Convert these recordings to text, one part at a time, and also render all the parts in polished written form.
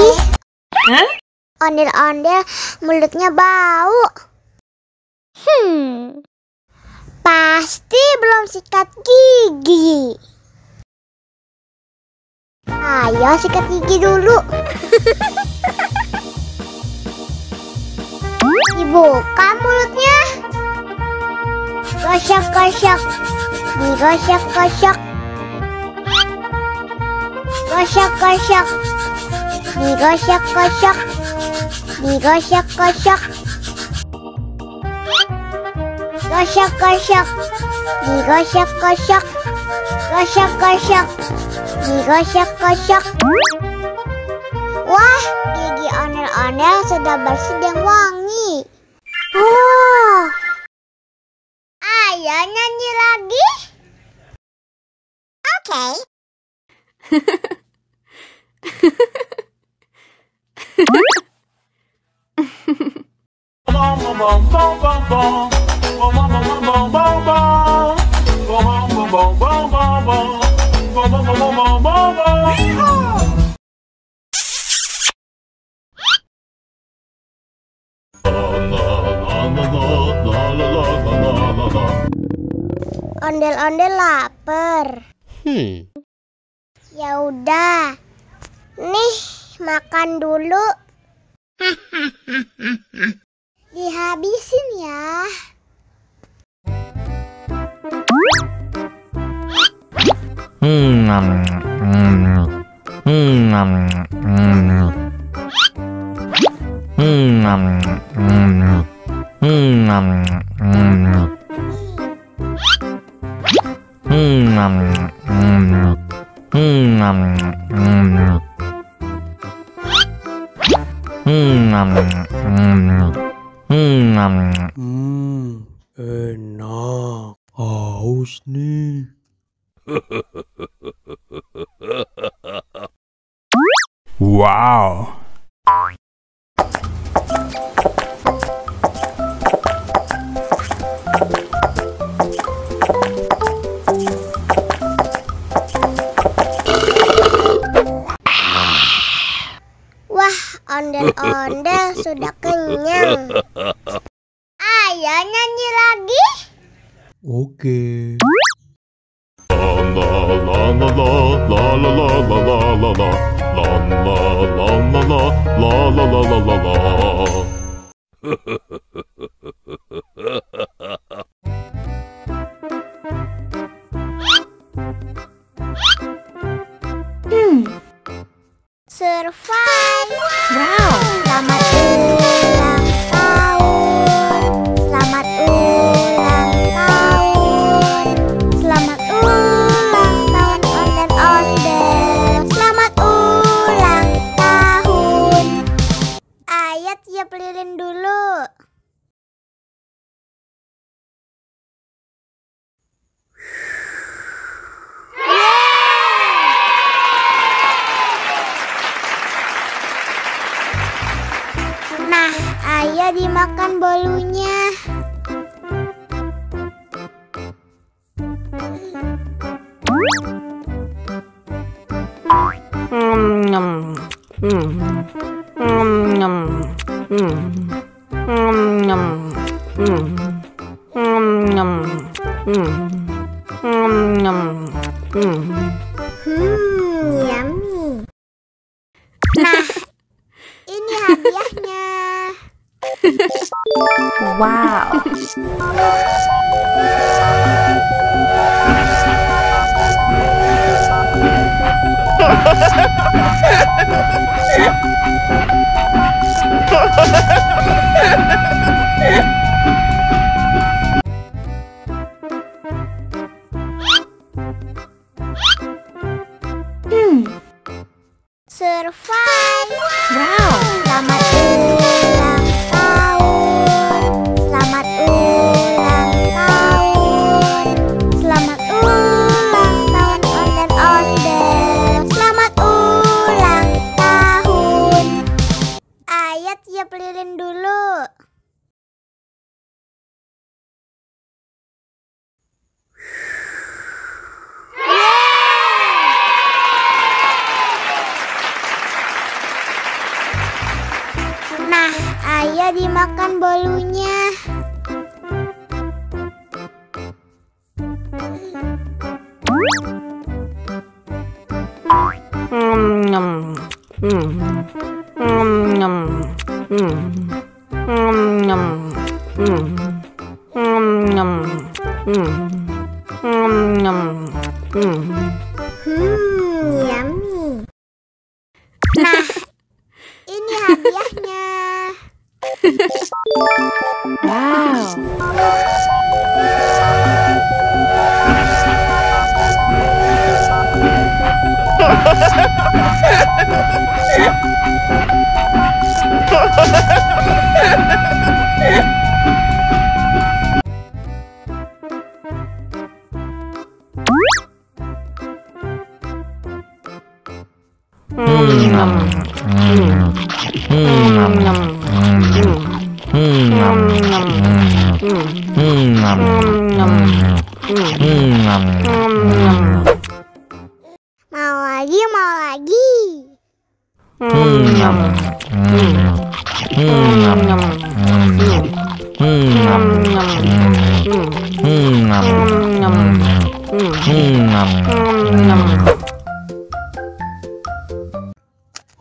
Ih, ondel-ondel mulutnya bau. Pasti belum sikat gigi. Ayo sikat gigi dulu. Dibuka mulutnya. Gosok-gosok. Digosok-gosok. Gosok-gosok. Digosok-gosok. Digosok-gosok. Gosok-gosok. Digosok-gosok. Gosok-gosok. Digosok-gosok. Wah, gigi ondel-ondel sudah bersih dan wangi. Ayo nyanyi lagi. Oke. Ondel-ondel lapar. Ya udah. Nih, makan dulu. Dihabisin ya. Enak. Haus nih. Wow. Wah, ondel-ondel sudah kenyang. Ayo nyanyi lagi. Oke. Survive. Wow. Selamat ulang tahun. Selamat ulang tahun. Selamat ulang tahun ondel-ondel. Selamat ulang tahun. Ayo tiup lilin dulu. Nah, ayo dimakan bolunya. Yummy. Nah, ini hadiahnya. Wow. Survive. Wow. Selamat ulang tahun. Selamat ulang tahun. Selamat ulang tahun ondel-ondel. Selamat ulang tahun. Ayo tiup lilin dulu. Udah dimakan bolunya. Yummy. Nah, ini hadiahnya. Wow. Mau lagi, mau lagi.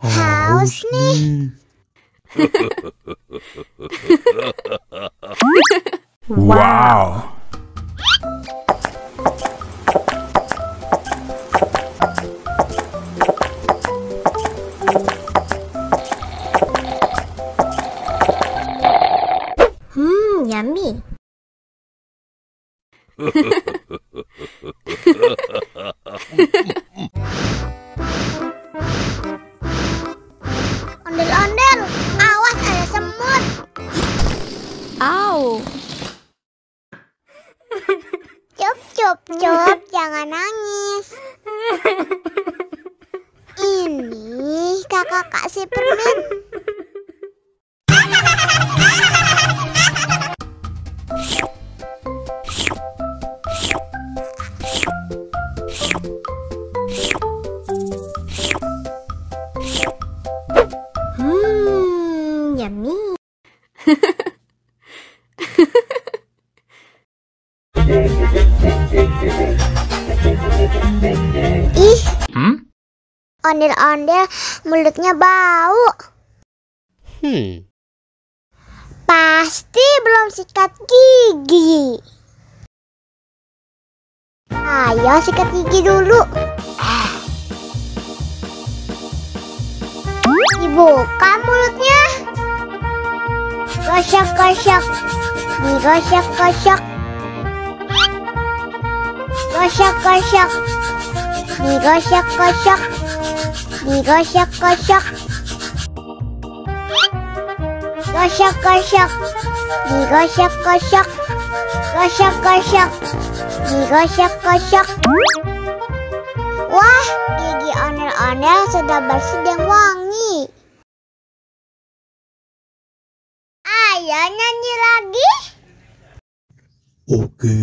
Haus nih. Wow. Yummy. Ondel-ondel, awas ada semut. Au. Cup, jangan nangis. Ini kakak kasih permen. Yummy. Ih, ondel-ondel mulutnya bau. Pasti belum sikat gigi. Ayo sikat gigi dulu. Dibuka mulutnya. Gosok-gosok. Digosok-gosok. Gosok-gosok. Digosok-gosok. Digosok-gosok. Gosok-gosok. Digosok-gosok. Gosok-gosok. Digosok-gosok. Wah, gigi ondel-ondel sudah bersih dan wangi. Ayo nyanyi lagi. Oke.